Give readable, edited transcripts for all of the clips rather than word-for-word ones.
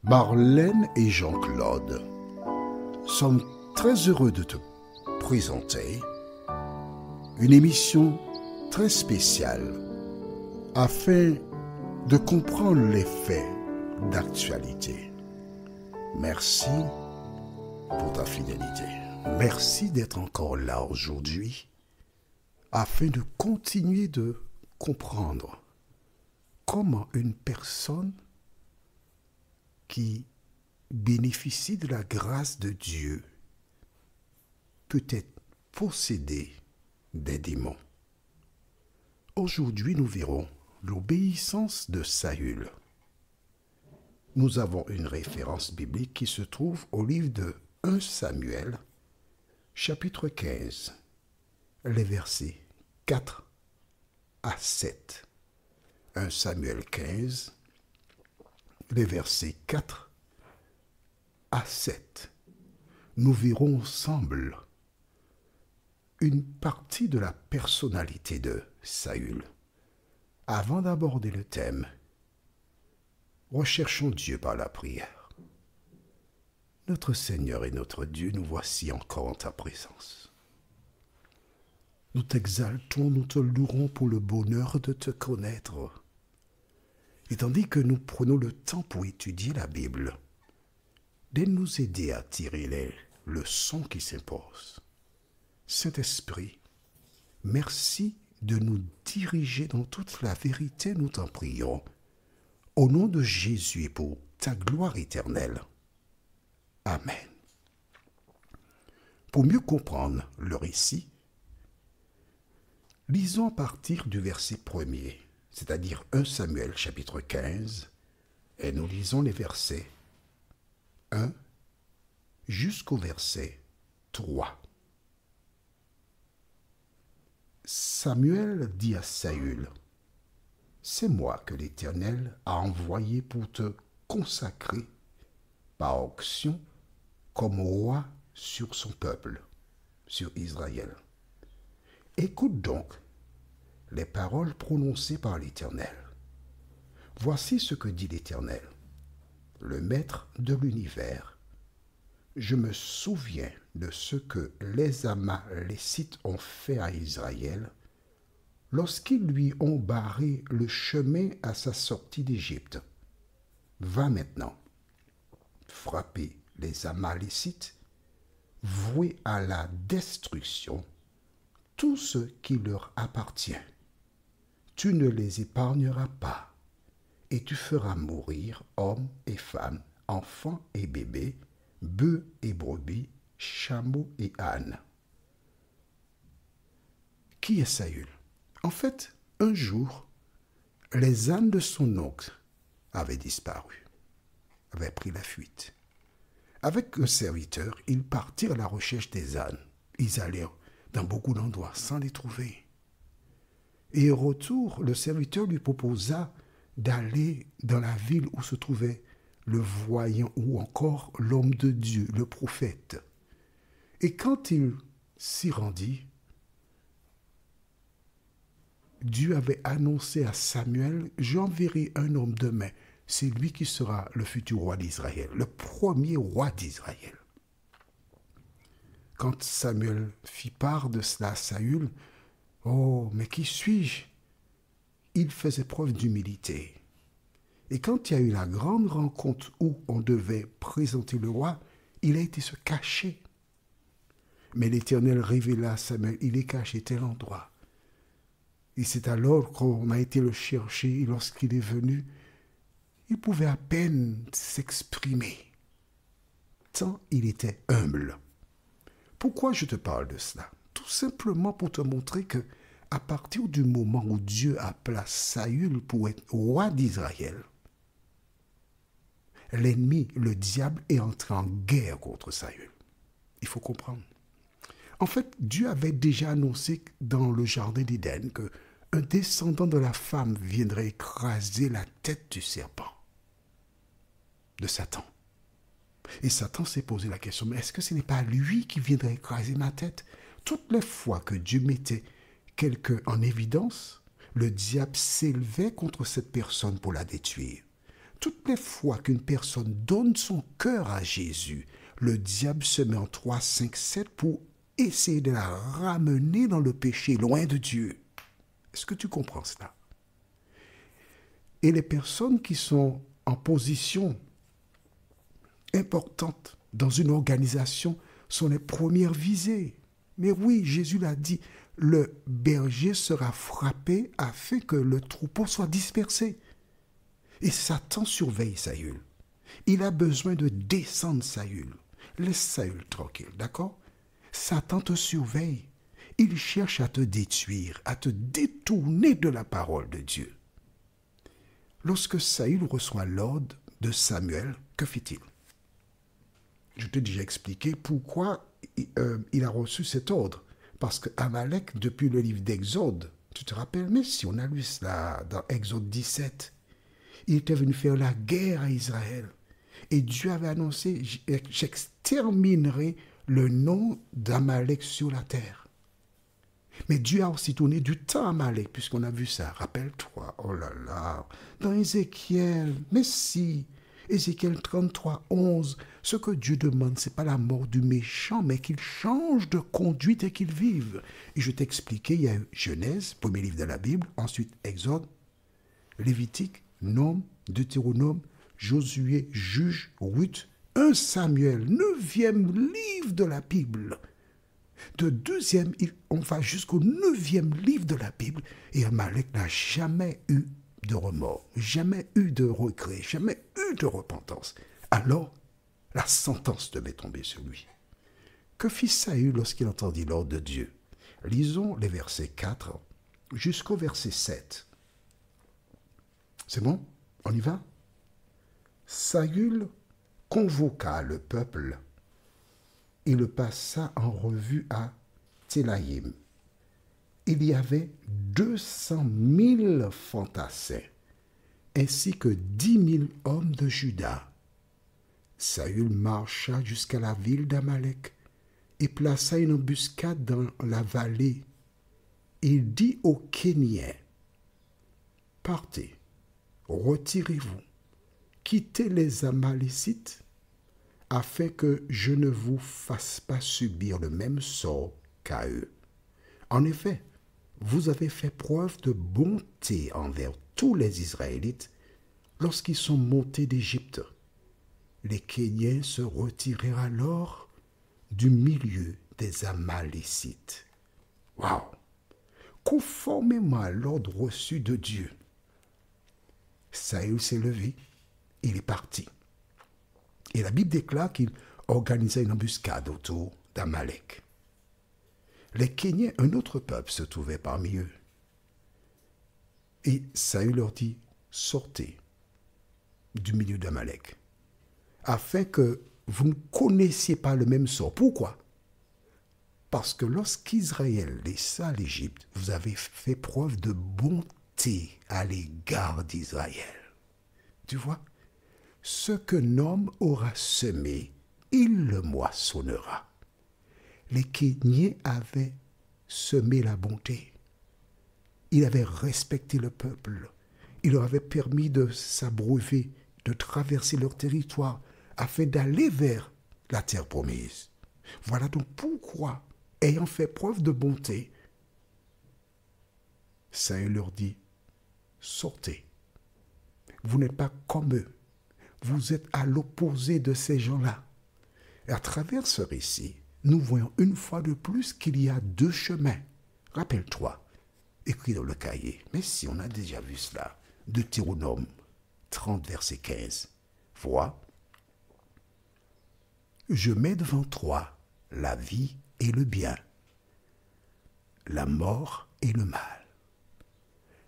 Marlène et Jean-Claude sommes très heureux de te présenter une émission très spéciale afin de comprendre les faits d'actualité. Merci pour ta fidélité. Merci d'être encore là aujourd'hui afin de continuer de comprendre comment une personne qui bénéficie de la grâce de Dieu peut être possédée des démons. Aujourd'hui, nous verrons l'obéissance de Saül. Nous avons une référence biblique qui se trouve au livre de 1 Samuel, chapitre 15, les versets 4 à 7. 1 Samuel 15, les versets 4 à 7. Nous verrons ensemble une partie de la personnalité de Saül. Avant d'aborder le thème, recherchons Dieu par la prière. Notre Seigneur et notre Dieu, nous voici encore en ta présence. Nous t'exaltons, nous te louerons pour le bonheur de te connaître. Et tandis que nous prenons le temps pour étudier la Bible, de nous aider à tirer les leçons qui s'imposent. Saint-Esprit, merci de nous diriger dans toute la vérité, nous t'en prions. Au nom de Jésus et pour ta gloire éternelle. Amen. Pour mieux comprendre le récit, lisons à partir du verset 1er, c'est-à-dire 1 Samuel chapitre 15, et nous lisons les versets 1 jusqu'au verset 3. Samuel dit à Saül, « C'est moi que l'Éternel a envoyé pour te consacrer par onction comme roi sur son peuple, sur Israël. Écoute donc les paroles prononcées par l'Éternel. Voici ce que dit l'Éternel, le Maître de l'univers. Je me souviens de ce que les Amalécites ont fait à Israël lorsqu'ils lui ont barré le chemin à sa sortie d'Égypte. Va maintenant, frapper les Amalécites, vouer à la destruction tout ce qui leur appartient. Tu ne les épargneras pas, et tu feras mourir hommes et femmes, enfants et bébés, bœufs et brebis, chameaux et ânes. » Qui est Saül? En fait, un jour, les ânes de son oncle avaient disparu, avaient pris la fuite. Avec un serviteur, ils partirent à la recherche des ânes. Ils allèrent dans beaucoup d'endroits sans les trouver. Et au retour, le serviteur lui proposa d'aller dans la ville où se trouvait le voyant ou encore l'homme de Dieu, le prophète. Et quand il s'y rendit, Dieu avait annoncé à Samuel, « J'enverrai un homme demain. C'est lui qui sera le futur roi d'Israël, le premier roi d'Israël. » Quand Samuel fit part de cela à Saül, « Oh, mais qui suis-je » Il faisait preuve d'humilité. Et quand il y a eu la grande rencontre où on devait présenter le roi, il a été se cacher. Mais l'Éternel révéla à Samuel, il est caché tel endroit. Et c'est alors qu'on a été le chercher, et lorsqu'il est venu, il pouvait à peine s'exprimer, tant il était humble. Pourquoi je te parle de cela? Tout simplement pour te montrer que, à partir du moment où Dieu appela Saül pour être roi d'Israël, l'ennemi, le diable, est entré en guerre contre Saül. Il faut comprendre. En fait, Dieu avait déjà annoncé dans le jardin d'Éden qu'un descendant de la femme viendrait écraser la tête du serpent, de Satan. Et Satan s'est posé la question, mais est-ce que ce n'est pas lui qui viendrait écraser ma tête? Toutes les fois que Dieu mettait quelqu'un en évidence, le diable s'élevait contre cette personne pour la détruire. toutes les fois qu'une personne donne son cœur à Jésus, le diable se met en 3, 5, 7 pour essayer de la ramener dans le péché, loin de Dieu. Est-ce que tu comprends cela? Et les personnes qui sont en position importante dans une organisation sont les premières visées. Mais oui, Jésus l'a dit, le berger sera frappé afin que le troupeau soit dispersé. Et Satan surveille Saül. Il a besoin de descendre Saül. Laisse Saül tranquille, d'accord? Satan te surveille. Il cherche à te détruire, à te détourner de la parole de Dieu. Lorsque Saül reçoit l'ordre de Samuel, que fait-il? Je t'ai déjà expliqué pourquoi il a reçu cet ordre. Parce que Amalek, depuis le livre d'Exode, tu te rappelles, mais si on a lu cela dans Exode 17, il était venu faire la guerre à Israël. Et Dieu avait annoncé, j'exterminerai le nom d'Amalek sur la terre. Mais Dieu a aussi tourné du temps à Amalek, puisqu'on a vu ça. Rappelle-toi, oh là là, dans Ézéchiel, mais si, Ézéchiel 33, 11, ce que Dieu demande, ce n'est pas la mort du méchant, mais qu'il change de conduite et qu'il vive. Et je t'ai expliqué, il y a Genèse, premier livre de la Bible, ensuite Exode, Lévitique, Nom, Deutéronome, Josué, Juge, Ruth, 1 Samuel, 9e livre de la Bible. De 2e, on va jusqu'au 9e livre de la Bible, et Amalek n'a jamais eu de remords, jamais eu de regret, jamais eu de repentance. Alors, la sentence devait tomber sur lui. Que fit Saül lorsqu'il entendit l'ordre de Dieu? Lisons les versets 4 jusqu'au verset 7. C'est bon? On y va? Saül convoqua le peuple et le passa en revue à Télaïm. Il y avait 200 000 fantassins, ainsi que 10 000 hommes de Juda. Saül marcha jusqu'à la ville d'Amalek et plaça une embuscade dans la vallée. Il dit aux Kéniens, « Partez, retirez-vous, quittez les Amalécites, afin que je ne vous fasse pas subir le même sort qu'à eux. En effet, vous avez fait preuve de bonté envers tous les Israélites lorsqu'ils sont montés d'Égypte. Les Kéniens se retirèrent alors du milieu des Amalécites. » Waouh! Conformément à l'ordre reçu de Dieu, Saül s'est levé, il est parti. Et la Bible déclare qu'il organisa une embuscade autour d'Amalek. Les Kéniens, un autre peuple, se trouvait parmi eux. Et Saül leur dit, sortez du milieu d'Amalek, afin que vous ne connaissiez pas le même sort. Pourquoi? Parce que lorsqu'Israël laissa l'Égypte, vous avez fait preuve de bonté à l'égard d'Israël. Tu vois? Ce qu'un homme aura semé, il le moissonnera. Les Kéniens avaient semé la bonté. Ils avaient respecté le peuple. Il leur avait permis de s'abreuver, de traverser leur territoire, afin d'aller vers la terre promise. Voilà donc pourquoi, ayant fait preuve de bonté, Saül leur dit, sortez. Vous n'êtes pas comme eux. Vous êtes à l'opposé de ces gens-là. Et à travers ce récit, nous voyons une fois de plus qu'il y a deux chemins. Rappelle-toi, écrit dans le cahier, mais si on a déjà vu cela, Deutéronome 30, verset 15. Vois, je mets devant toi la vie et le bien, la mort et le mal.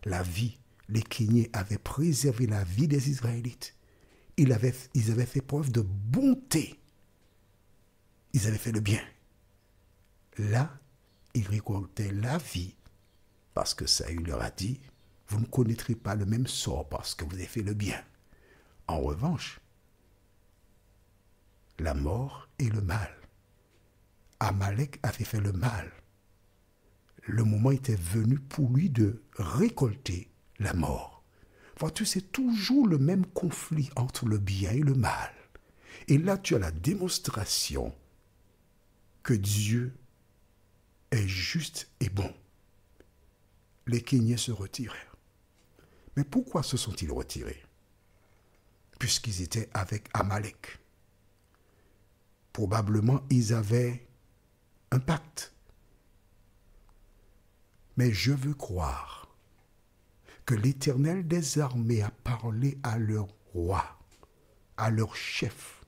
La vie, les Kéniens avaient préservé la vie des Israélites. Ils avaient fait preuve de bonté. Ils avaient fait le bien. Là, ils récoltaient la vie parce que Saül leur a dit, vous ne connaîtrez pas le même sort parce que vous avez fait le bien. En revanche, la mort et le mal. Amalek avait fait le mal. Le moment était venu pour lui de récolter la mort. Vois-tu, c'est toujours le même conflit entre le bien et le mal. Et là, tu as la démonstration que Dieu est juste et bon. Les Kéniens se retirèrent. Mais pourquoi se sont-ils retirés? Puisqu'ils étaient avec Amalek. Probablement, ils avaient un pacte. Mais je veux croire que l'Éternel des armées a parlé à leur roi, à leur chef.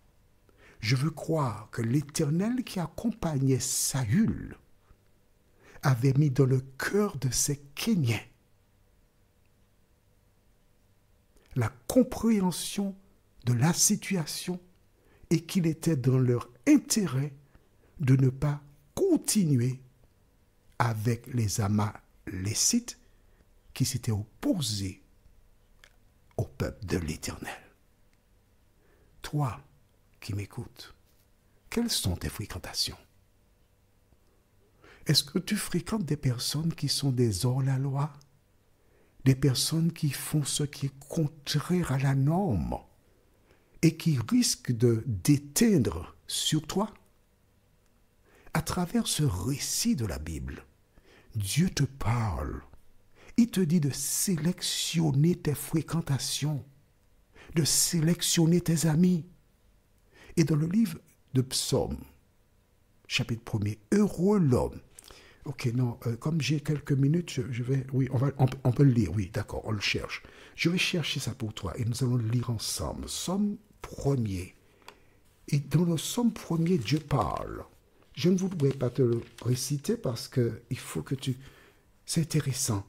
Je veux croire que l'Éternel qui accompagnait Saül avait mis dans le cœur de ces Kéniens la compréhension de la situation et qu'il était dans leur intérêt de ne pas continuer avec les Amalécites qui s'étaient opposés au peuple de l'Éternel. Toi qui m'écoutes, quelles sont tes fréquentations? Est-ce que tu fréquentes des personnes qui sont des hors-la-loi? Des personnes qui font ce qui est contraire à la norme et qui risquent d'éteindre sur toi? À travers ce récit de la Bible, Dieu te parle. Il te dit de sélectionner tes fréquentations, de sélectionner tes amis. Et dans le livre de Psaume, chapitre 1er, heureux l'homme. Ok, non, comme j'ai quelques minutes, je vais... Oui, on peut le lire, oui, d'accord, on le cherche. Je vais chercher ça pour toi et nous allons le lire ensemble. Psaume 1er. Et dans le Psaume 1er, Dieu parle. Je ne voudrais pas te le réciter parce qu'il faut que tu... C'est intéressant.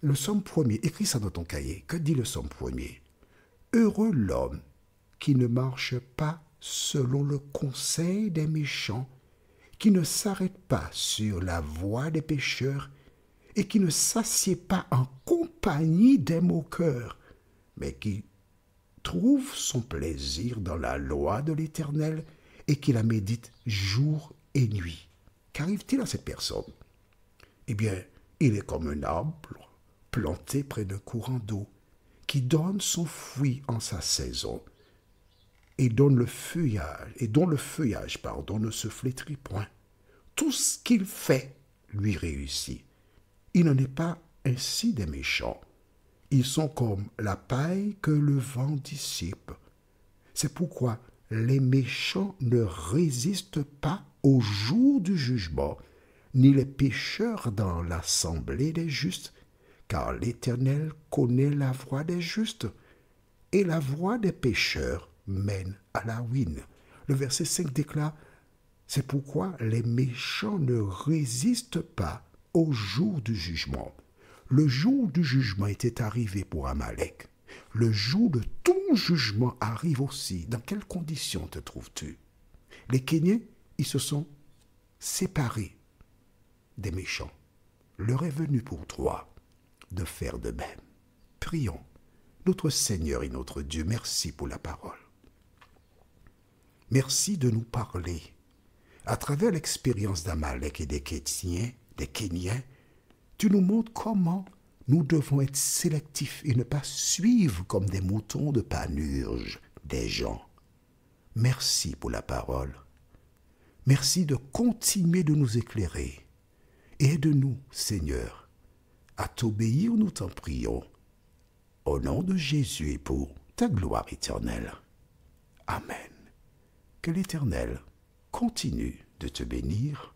Le Psaume 1er, écris ça dans ton cahier. Que dit le Psaume 1er? Heureux l'homme qui ne marche pas selon le conseil des méchants, qui ne s'arrête pas sur la voie des pécheurs et qui ne s'assied pas en compagnie des moqueurs, mais qui trouve son plaisir dans la loi de l'Éternel et qui la médite jour et nuit. Qu'arrive-t-il à cette personne? Eh bien, il est comme un arbre planté près d'un courant d'eau qui donne son fruit en sa saison et dont le feuillage ne se flétrit point. Tout ce qu'il fait lui réussit. Il n'en est pas ainsi des méchants. Ils sont comme la paille que le vent dissipe. C'est pourquoi les méchants ne résistent pas au jour du jugement, ni les pécheurs dans l'assemblée des justes, car l'Éternel connaît la voie des justes, et la voie des pécheurs mène à la ruine. Le verset 5 déclare, c'est pourquoi les méchants ne résistent pas au jour du jugement. Le jour du jugement était arrivé pour Amalek. Le jour de ton jugement arrive aussi. Dans quelles conditions te trouves-tu? Les Kéniens, ils se sont séparés des méchants. L'heure est venue pour toi de faire de même. Prions. Notre Seigneur et notre Dieu, merci pour la parole. Merci de nous parler. À travers l'expérience d'Amalek et des Kéniens, tu nous montres comment nous devons être sélectifs et ne pas suivre comme des moutons de panurge des gens. Merci pour la parole. Merci de continuer de nous éclairer. Aide-nous, Seigneur, à t'obéir, nous t'en prions. Au nom de Jésus et pour ta gloire éternelle. Amen. Que l'Éternel continue de te bénir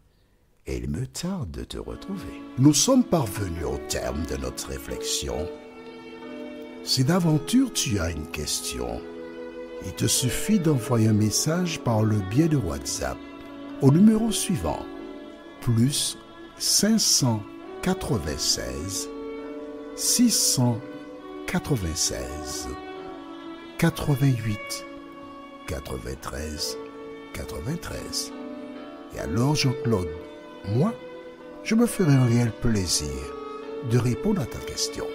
et il me tarde de te retrouver. Nous sommes parvenus au terme de notre réflexion. Si d'aventure tu as une question, il te suffit d'envoyer un message par le biais de WhatsApp au numéro suivant, plus 596 696 88 93 93. Et alors Jean-Claude, moi, je me ferai un réel plaisir de répondre à ta question.